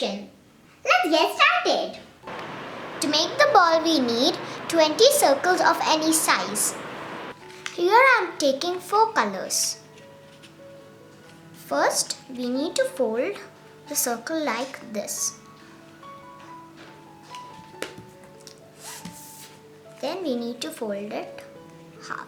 competition. Let's get started. To make the ball we need 20 circles of any size. Here I am taking 4 colors. First we need to fold the circle like this. Then we need to fold it half.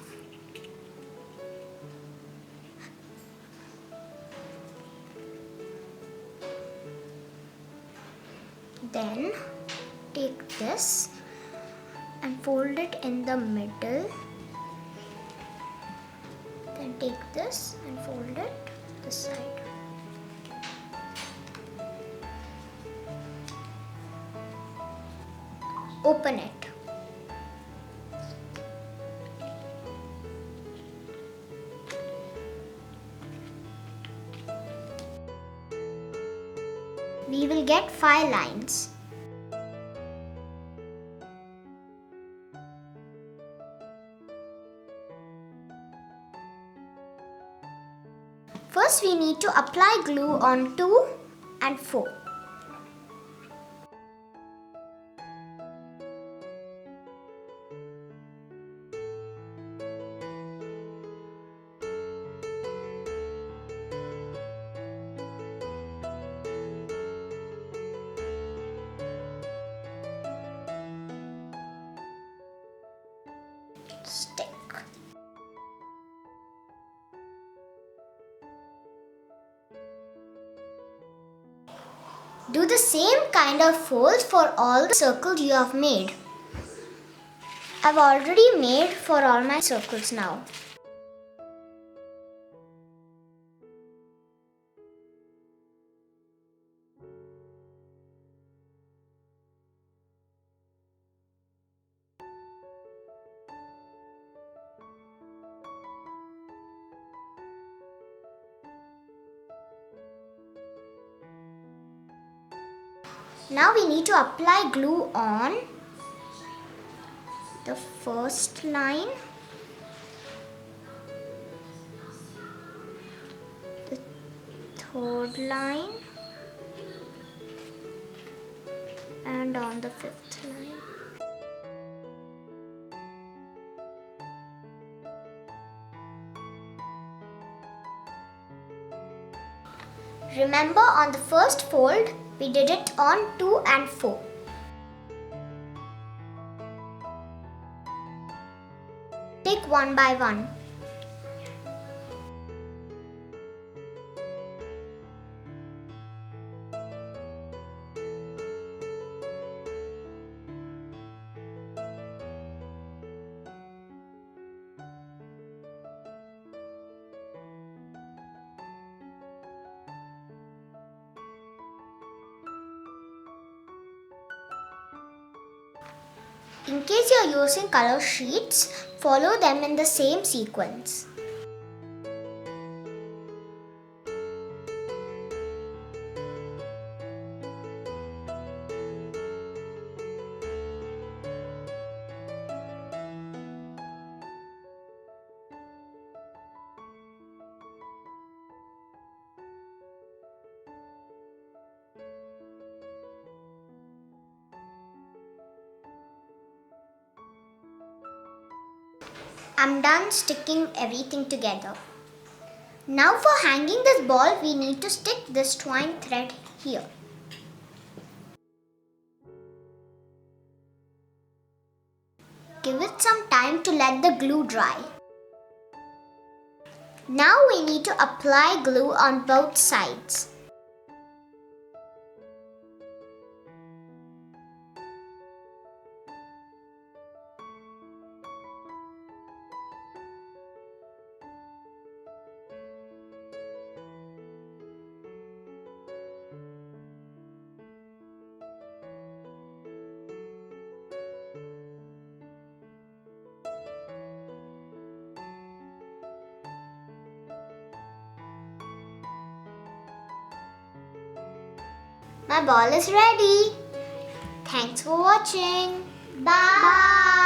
Then take this and fold it in the middle. Then take this and fold it this side. Open it. We will get 5 lines. First we need to apply glue on 2 and 4. Stick. Do the same kind of folds for all the circles you have made. I've already made for all my circles now. Now we need to apply glue on the first line, the third line, and on the 5th line. Remember, on the first fold, we did it on 2 and 4. Take one by one. In case you are using color sheets, follow them in the same sequence. I'm done sticking everything together. Now for hanging this ball, we need to stick this twine thread here. Give it some time to let the glue dry. Now we need to apply glue on both sides. My ball is ready. Thanks for watching. Bye.